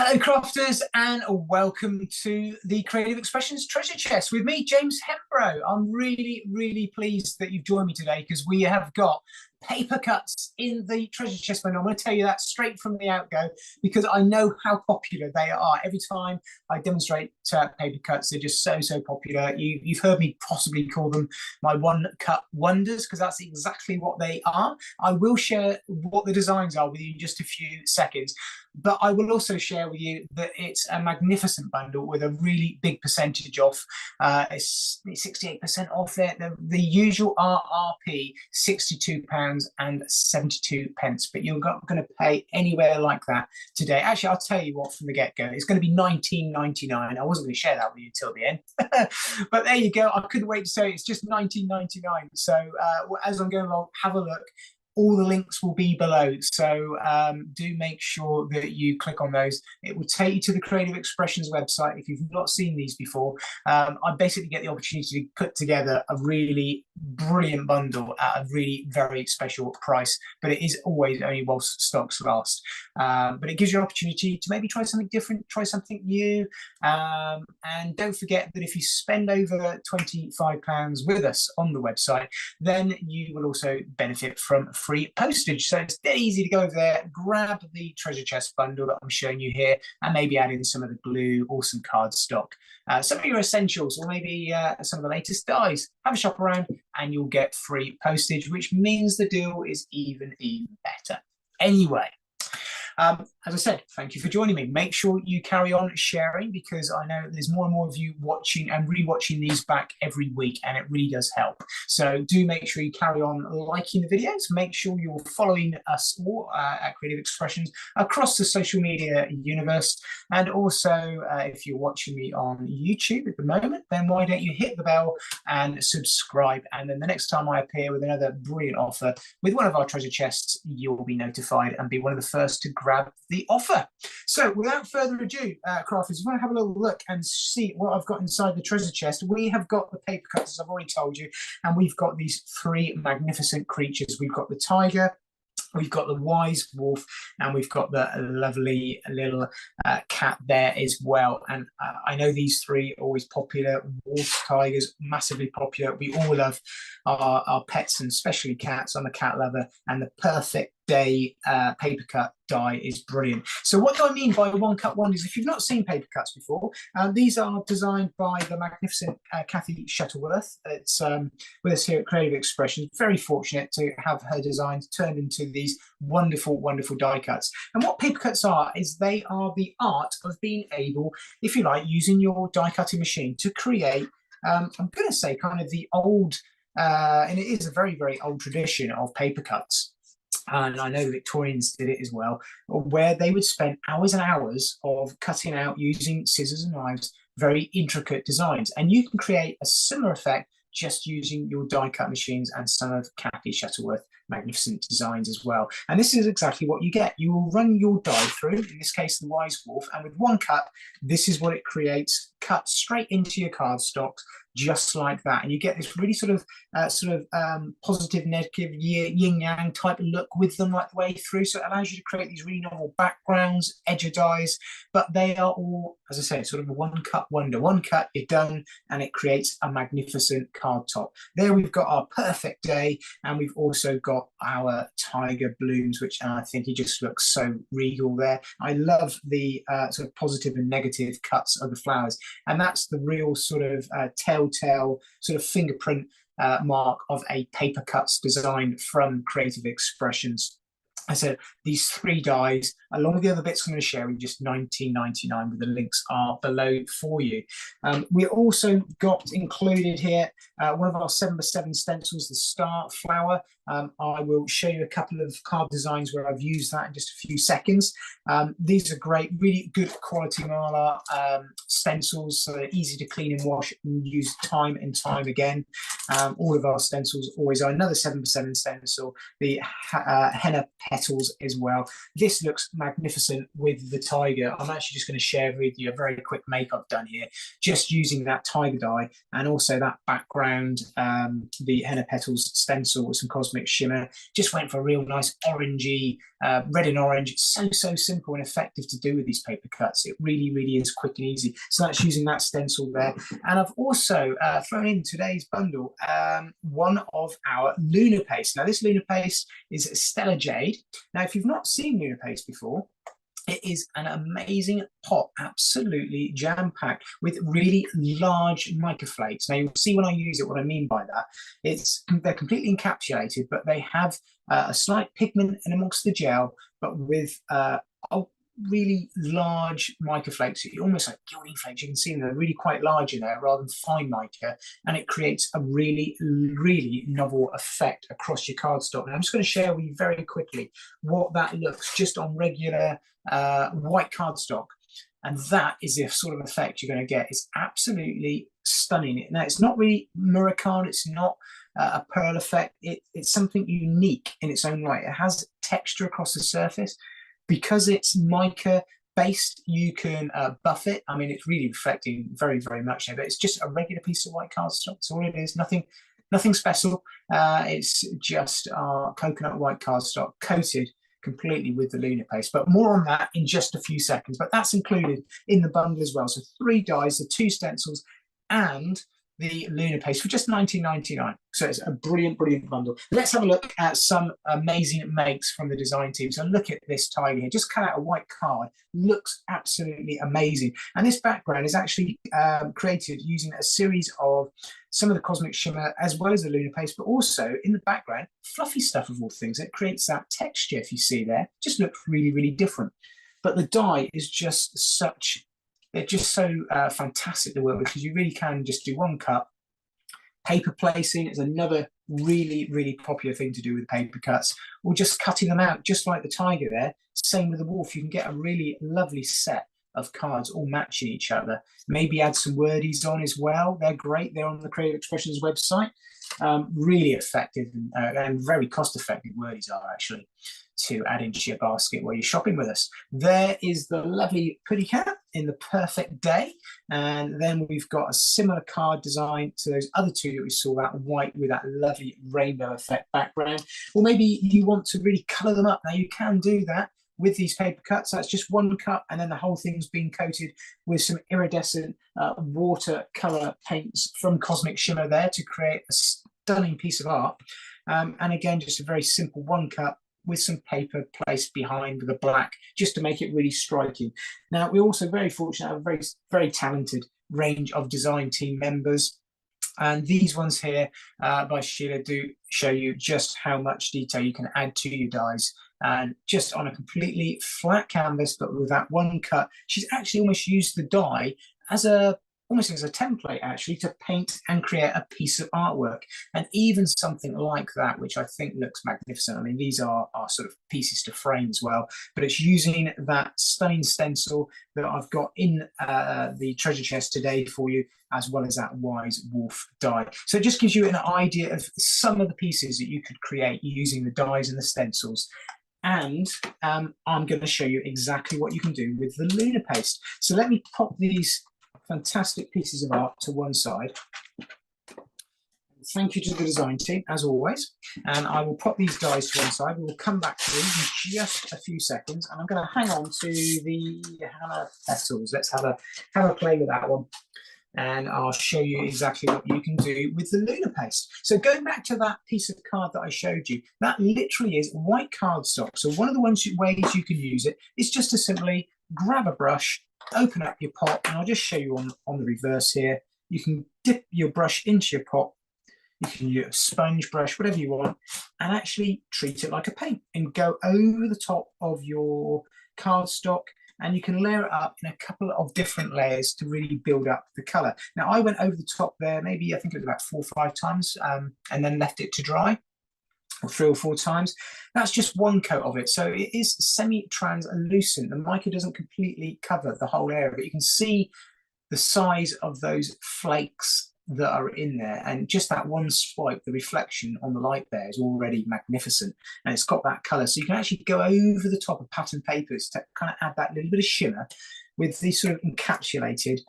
Hello crafters and welcome to the Creative Expressions Treasure Chest with me, James Hembrow. I'm really pleased that you've joined me today because we have got paper cuts in the treasure chest menu. I'm going to tell you that straight from the outgo because I know how popular they are. Every time I demonstrate paper cuts, they're just so popular. You've heard me possibly call them my one cut wonders because that's exactly what they are. I will share what the designs are with you in just a few seconds, but I will also share with you that it's a magnificent bundle with a really big percentage off. It's 68% off there. The usual RRP, £62.72, but you're not going to pay anywhere like that today. Actually, I'll tell you what from the get-go, it's going to be £19.99. I wasn't going to share that with you till the end, but there you go. I couldn't wait to say it's just £19.99. So as I'm going along, have a look. All the links will be below, so do make sure that you click on those. It will take you to the Creative Expressions website if you've not seen these before. I basically get the opportunity to put together a really brilliant bundle at a really very special price, but it is always only whilst stocks last. But it gives you an opportunity to maybe try something different, try something new, and don't forget that if you spend over £25 with us on the website, then you will also benefit from free postage. So it's dead easy to go over there, grab the treasure chest bundle that I'm showing you here, and maybe add in some of the glue or some cardstock, some of your essentials, or maybe some of the latest dyes. Have a shop around and you'll get free postage, which means the deal is even better. Anyway, as I said, thank you for joining me. Make sure you carry on sharing because I know there's more and more of you watching and rewatching these back every week, and it really does help. So do make sure you carry on liking the videos. Make sure you're following us all at Creative Expressions across the social media universe. And also, if you're watching me on YouTube at the moment, then why don't you hit the bell and subscribe? And then the next time I appear with another brilliant offer with one of our treasure chests, you'll be notified and be one of the first to grab the offer. So without further ado, crafters, if you want to have a little look and see what I've got inside the treasure chest, we have got the paper cuts, as I've already told you, and we've got these three magnificent creatures. We've got the tiger, we've got the wise wolf, and we've got the lovely little cat there as well. And I know these three are always popular. Wolves, tigers, massively popular. We all love our pets, and especially cats. I'm a cat lover, and the Purr-fect day paper cut die is brilliant. So what do I mean by one cut wonders? If you've not seen paper cuts before, these are designed by the magnificent Kathy Shuttleworth. It's with us here at Creative Expressions. Very fortunate to have her designs turned into these wonderful die cuts. And what paper cuts are is they are the art of being able, if you like, using your die cutting machine to create, I'm going to say kind of the old, and it is a very old tradition of paper cuts. And I know the Victorians did it as well, where they would spend hours and hours of cutting out using scissors and knives, very intricate designs. And you can create a similar effect just using your die cut machines and some of Kathy Shuttleworth magnificent designs as well. And this is exactly what you get. You will run your die through, in this case the wise wolf, and with one cut, this is what it creates, cut straight into your cardstocks, just like that. And you get this really sort of positive, negative, yin yang type of look with them right the way through. So it allows you to create these really novel backgrounds, edge dyes, but they are all, as I say, sort of a one cut wonder. One cut, you're done, and it creates a magnificent card top. There we've got our Purr-fect day, and we've also got our tiger blooms, which I think he just looks so regal there. I love the sort of positive and negative cuts of the flowers, and that's the real sort of telltale sort of fingerprint mark of a paper cuts design from Creative Expressions. I said these three dies, along with the other bits I'm going to share, in just £19.99, with the links are below for you. We also got included here one of our 7x7 stencils, the Star Flower. I will show you a couple of card designs where I've used that in just a few seconds. These are great, really good quality Marla stencils, so they're easy to clean and wash and use time and time again. All of our stencils always are. Another 7x7 stencil, the Henna Petals as well. This looks magnificent with the tiger. I'm actually just going to share with you a very quick make I've done here, just using that tiger die and also that background, the Henna Petals stencil with some Cosmic Shimmer. Just went for a real nice orangey, red and orange. It's so simple and effective to do with these paper cuts. It really is quick and easy. So that's using that stencil there. And I've also thrown in today's bundle one of our Luna Paste. Now this Luna Paste is Jade. Now if you've not seen Luna Paste before, it is an amazing pot, absolutely jam-packed with really large mica flakes. Now you'll see when I use it what I mean by that. They're completely encapsulated, but they have a slight pigment in amongst the gel, but with really large mica flakes, almost like gilding flakes. You can see them, they're really quite large in there rather than fine mica, and it creates a really novel effect across your cardstock. Now I'm just going to share with you very quickly what that looks just on regular white cardstock, and that is the sort of effect you're going to get. It's absolutely stunning. Now it's not really Murakami, it's not a pearl effect. It's something unique in its own right. It has texture across the surface. Because it's mica based, you can buff it. I mean, it's really reflecting very much there, but it's just a regular piece of white cardstock. That's all it is. Nothing special. It's just our coconut white cardstock coated completely with the Luna Paste. But more on that in just a few seconds. But that's included in the bundle as well. So 3 dies, the 2 stencils, and the Luna Paste for just $19.99. So it's a brilliant bundle. Let's have a look at some amazing makes from the design team. So look at this tiger here, just cut out a white card, looks absolutely amazing. And this background is actually created using a series of some of the Cosmic Shimmer as well as the Luna Paste, but also in the background, fluffy stuff of all things. It creates that texture, if you see there, just looks really different. But the die is just such, they're just so fantastic to work with, because you really can just do one cut. Paper placing is another really popular thing to do with paper cuts, or just cutting them out, just like the tiger there. Same with the wolf. You can get a really lovely set of cards all matching each other. Maybe add some wordies on as well. They're great. They're on the Creative Expressions website. Really effective and very cost-effective wordies are actually to add into your basket while you're shopping with us. There is the lovely Putty Cat in the Purr-fect Day, and then we've got a similar card design to those other 2 that we saw, that white with that lovely rainbow effect background. Or maybe you want to really colour them up. Now you can do that with these paper cuts. That's just 1 cut, and then the whole thing's been coated with some iridescent watercolor paints from Cosmic Shimmer there to create a stunning piece of art. And again, just a very simple 1 cut with some paper placed behind with a black, just to make it really striking. Now, we're also very fortunate to have a very talented range of design team members. And these ones here by Sheila do show you just how much detail you can add to your dies. And just on a completely flat canvas, but with that 1 cut, she's actually almost used the die as almost as a template actually to paint and create a piece of artwork. And even something like that, which I think looks magnificent. I mean, these are sort of pieces to frame as well, but it's using that stunning stencil that I've got in the treasure chest today for you, as well as that wise wolf die. So it just gives you an idea of some of the pieces that you could create using the dies and the stencils. And I'm going to show you exactly what you can do with the Luna Paste. So let me pop these fantastic pieces of art to one side. Thank you to the design team, as always. And I will pop these dies to one side. We'll come back to these in just a few seconds. And I'm going to hang on to the Henna Petals. Let's have a play with that one. And I'll show you exactly what you can do with the Luna Paste. So going back to that piece of card that I showed you, that literally is white cardstock. So one of the ways you can use it is just to simply grab a brush, open up your pot, and I'll just show you on the reverse here. You can dip your brush into your pot. You can use a sponge brush, whatever you want, and actually treat it like a paint and go over the top of your cardstock. And you can layer it up in a couple of different layers to really build up the colour. Now, I went over the top there, maybe I think it was about 4 or 5 times, and then left it to dry, or 3 or 4 times. That's just 1 coat of it. So it is semi-translucent. The mica doesn't completely cover the whole area, but you can see the size of those flakes that are in there, and just that one swipe, the reflection on the light there is already magnificent, and it's got that color, so you can actually go over the top of pattern papers to kind of add that little bit of shimmer with these sort of encapsulated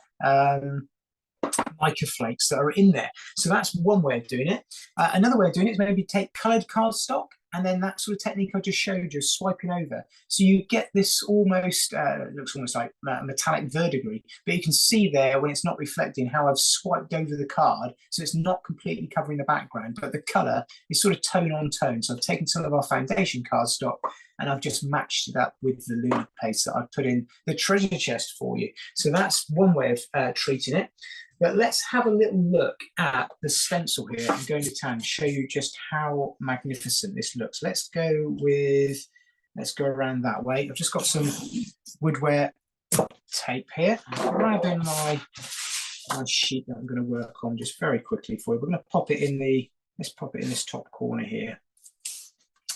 mica flakes that are in there. So that's one way of doing it. Another way of doing it is maybe take colored cardstock, and then that sort of technique I just showed you, swiping over. So you get this almost, looks almost like metallic verdigris, but you can see there when it's not reflecting how I've swiped over the card, so it's not completely covering the background, but the color is sort of tone on tone. So I've taken some of our foundation cardstock and I've just matched it up with the Luna Paste that I've put in the treasure chest for you. So that's one way of treating it. But let's have a little look at the stencil here and go into town and show you just how magnificent this looks. Let's go around that way. I've just got some Woodware tape here. I'm grabbing my sheet that I'm going to work on just very quickly for you. We're going to pop it in let's pop it in this top corner here.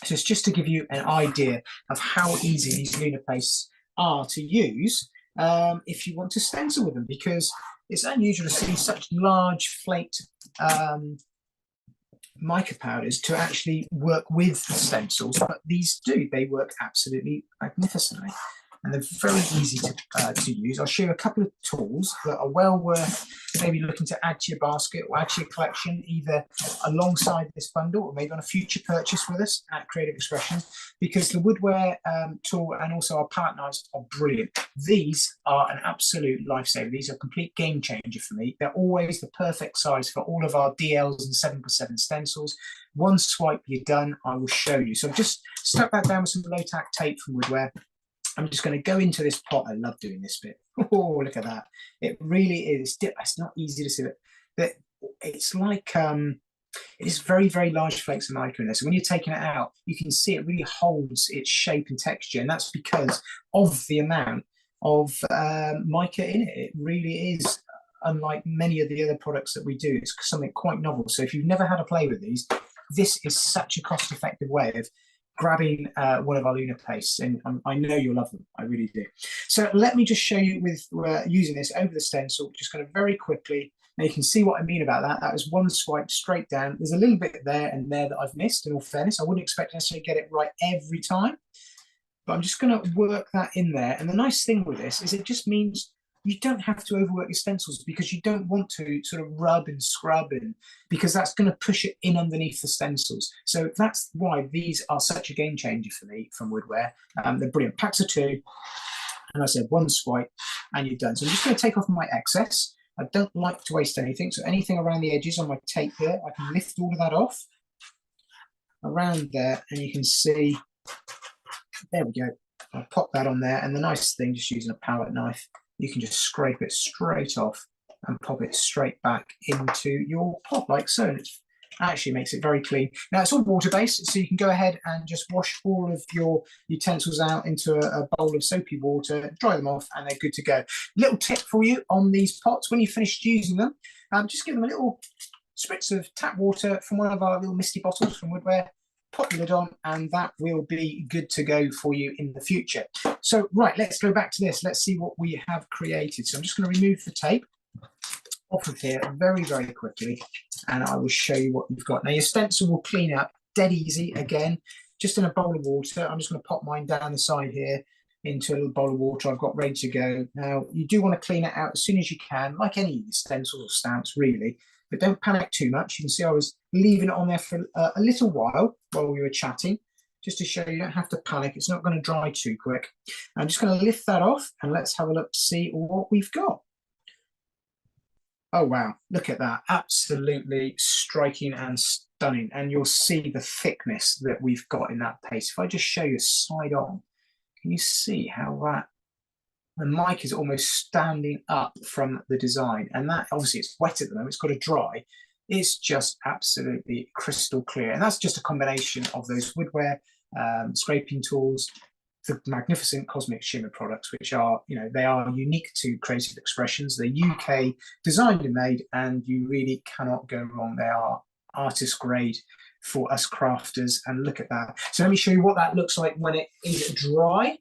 So it's just to give you an idea of how easy these Luna Pastes are to use if you want to stencil with them, because it's unusual to see such large flaked mica powders to actually work with stencils, but these do. They work absolutely magnificently, and they're very easy to use. I'll show you a couple of tools that are well worth maybe looking to add to your basket or add to your collection, either alongside this bundle or maybe on a future purchase with us at Creative Expressions, because the Woodware tool and also our palette knives are brilliant. These are an absolute lifesaver. These are a complete game changer for me. They're always the perfect size for all of our DLs and 7x7 stencils. One swipe, you're done. I will show you. So I've just stuck that down with some low-tack tape from Woodware. I'm just going to go into this pot. I love doing this bit. Oh, look at that. It really is. It's not easy to see it, but it's like, it is very, very large flakes of mica in there. So when you're taking it out, you can see it really holds its shape and texture. And that's because of the amount of mica in it. It really is, unlike many of the other products that we do, it's something quite novel. So if you've never had a play with these, this is such a cost-effective way of grabbing one of our Luna Pastes, and I know you'll love them. I really do. So let me just show you with using this over the stencil, just kind of very quickly. Now you can see what I mean about that. That was one swipe straight down. There's a little bit there and there that I've missed, in all fairness. I wouldn't expect to necessarily get it right every time, but I'm just going to work that in there. And the nice thing with this is it just means you don't have to overwork your stencils, because you don't want to sort of rub and scrub in, because that's going to push it in underneath the stencils. So that's why these are such a game changer for me from Woodware. They're brilliant. Packs of 2, and I said one swipe and you're done. So I'm just going to take off my excess. I don't like to waste anything, so anything around the edges on my tape here, I can lift all of that off around there, and you can see, there we go. I'll pop that on there, and the nice thing, just using a palette knife, you can just scrape it straight off and pop it straight back into your pot like so. And it actually makes it very clean. Now it's all water-based, so you can go ahead and just wash all of your utensils out into a bowl of soapy water, dry them off, and they're good to go. Little tip for you on these pots: when you've finished using them, just give them a little spritz of tap water from one of our little misty bottles from Woodware, pop the lid on, and that will be good to go for you in the future. So, right, let's go back to this. Let's see what we have created. So I'm just going to remove the tape off of here very, very quickly, and I will show you what you've got. Now, your stencil will clean up dead easy, again, just in a bowl of water. I'm just going to pop mine down the side here into a little bowl of water I've got ready to go. Now, you do want to clean it out as soon as you can, like any stencils or stamps, really. But don't panic too much. You can see I was leaving it on there for a little while we were chatting, just to show you don't have to panic. It's not going to dry too quick. I'm just going to lift that off, and let's have a look to see what we've got. Oh, wow. Look at that. Absolutely striking and stunning. And you'll see the thickness that we've got in that paste. If I just show you side on, can you see how that, the mic is almost standing up from the design, and that obviously it's wet at the moment, it's got to dry. It's just absolutely crystal clear, and that's just a combination of those Woodware scraping tools, the magnificent Cosmic Shimmer products, which are, you know, they are unique to Creative Expressions. They're UK designed and made, and you really cannot go wrong. They are artist grade for us crafters, and look at that. So let me show you what that looks like when it is dry.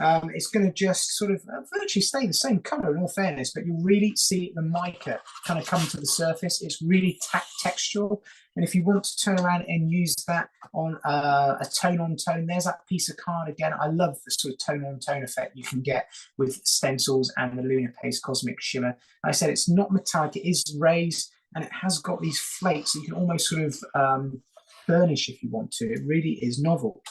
It's going to just sort of virtually stay the same color in all fairness, but you'll really see the mica kind of come to the surface. It's really textural. And if you want to turn around and use that on a tone-on-tone, there's that piece of card again. I love the sort of tone-on-tone effect you can get with stencils and the Luna Paste Cosmic Shimmer. Like I said, it's not metallic, it is raised, and it has got these flakes that you can almost sort of burnish if you want to. It really is novel.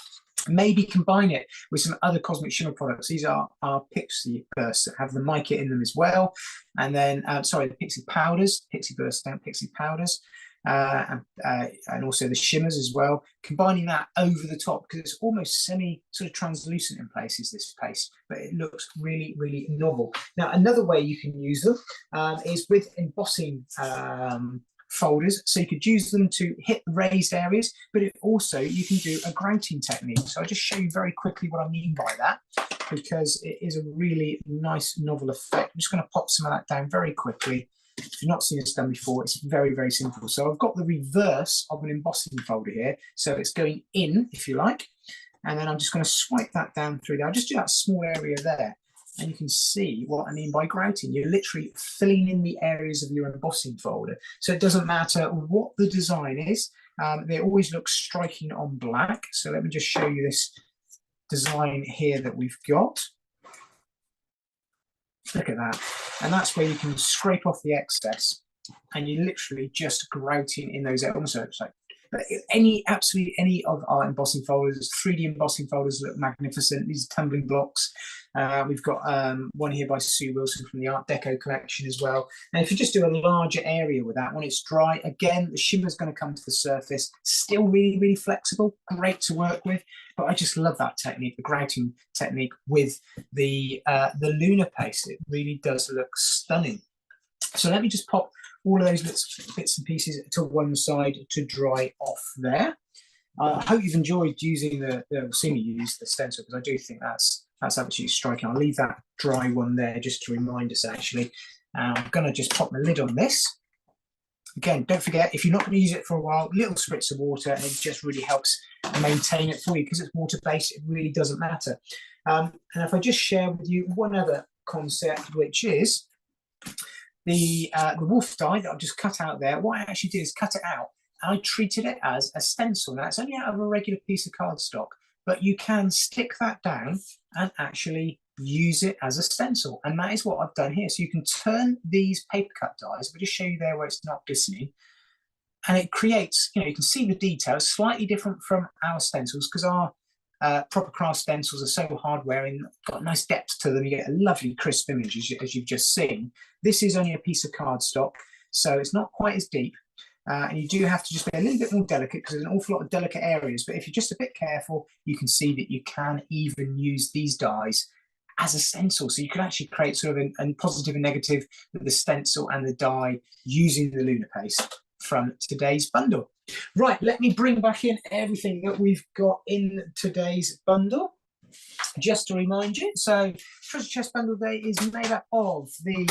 Maybe combine it with some other Cosmic Shimmer products. These are our Pixie bursts that have the mica in them as well. And then, sorry, the Pixie powders, Pixie bursts down, Pixie powders. And also the shimmers as well, combining that over the top because it's almost semi sort of translucent in places, this paste, but it looks really, really novel. Now, another way you can use them is with embossing folders. So you could use them to hit raised areas, but also you can do a grouting technique. So I'll just show you very quickly what I mean by that, because it is a really nice novel effect. I'm just going to pop some of that down very quickly. If you've not seen this done before, it's very, very simple. So I've got the reverse of an embossing folder here. So it's going in, if you like. And then I'm just going to swipe that down through there. I'll just do that small area there. And you can see what I mean by grouting. You're literally filling in the areas of your embossing folder. So it doesn't matter what the design is. They always look striking on black. So let me just show you this design here that we've got. Look at that. And that's where you can scrape off the excess and you're literally just grouting in those areas. So it's like, but absolutely any of our embossing folders, 3D embossing folders look magnificent. These are tumbling blocks. We've got one here by Sue Wilson from the Art Deco collection as well. And if you just do a larger area with that, when it's dry, again, the shimmer is going to come to the surface. Still really, really flexible, great to work with. But I just love that technique, the grouting technique with the Luna Paste. It really does look stunning. So let me just pop all of those bits and pieces to one side to dry off there. I hope you've enjoyed using seeing me use the stencil, because I do think that's absolutely striking. I'll leave that dry one there just to remind us actually. I'm going to just pop the lid on this. Again, don't forget, if you're not going to use it for a while, little spritz of water, and it just really helps maintain it for you because it's water-based. It really doesn't matter. And if I just share with you one other concept, which is the wolf die that I've just cut out there. What I actually did is cut it out and I treated it as a stencil. Now, it's only out of a regular piece of cardstock, but you can stick that down and actually use it as a stencil. And that is what I've done here. So you can turn these paper cut dies, I'll just show you there where it's not glistening, and it creates, you can see the details, slightly different from our stencils, because our proper craft stencils are so hard wearing, got nice depth to them. You get a lovely crisp image as you've just seen. This is only a piece of cardstock, so it's not quite as deep. And you do have to just be a little bit more delicate because there's an awful lot of delicate areas. But if you're just a bit careful, you can see that you can even use these dies as a stencil. So you can actually create sort of a positive and negative with the stencil and the die using the Luna Paste from today's bundle. Right, let me bring back in everything that we've got in today's bundle. Just to remind you, so Treasure Chest Bundle Day is made up of the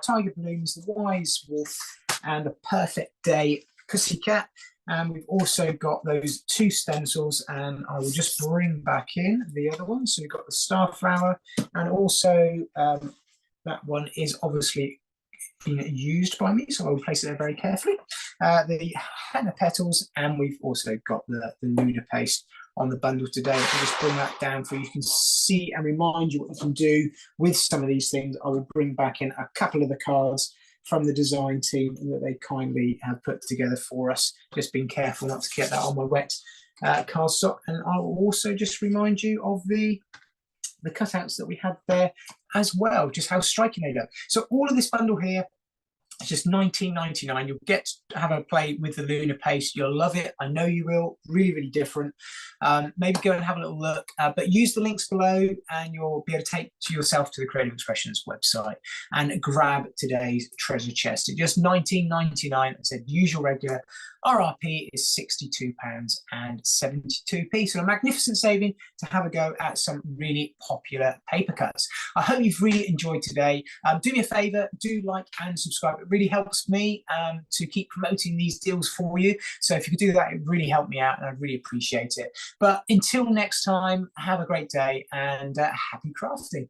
Tiger Balloons, the Wise Wolf, and the Purr-fect Day Pussycat. And we've also got those two stencils, and I will just bring back in the other one. So we've got the Starflower, and also that one is obviously being used by me, so I will place it there very carefully. The Henna Petals, and we've also got the Luna Paste on the bundle today. I'll just bring that down so you can see and remind you what you can do with some of these things. I will bring back in a couple of the cards from the design team that they kindly have put together for us. Just being careful not to get that on my wet cardstock. And I will also just remind you of the cutouts that we had there as well, just how striking they look. So all of this bundle here, it's just $19.99. You'll get to have a play with the Luna Paste. You'll love it. I know you will. Really, really different. Maybe go and have a little look. But use the links below and you'll be able to take yourself to the Creative Expressions website and grab today's treasure chest. At just $19.99. I said usual regular. RRP is £62.72. So a magnificent saving to have a go at some really popular paper cuts. I hope you've really enjoyed today. Do me a favour, do like and subscribe. It really helps me to keep promoting these deals for you. So if you could do that, it really helped me out, and I'd really appreciate it. But until next time, have a great day, and happy crafting.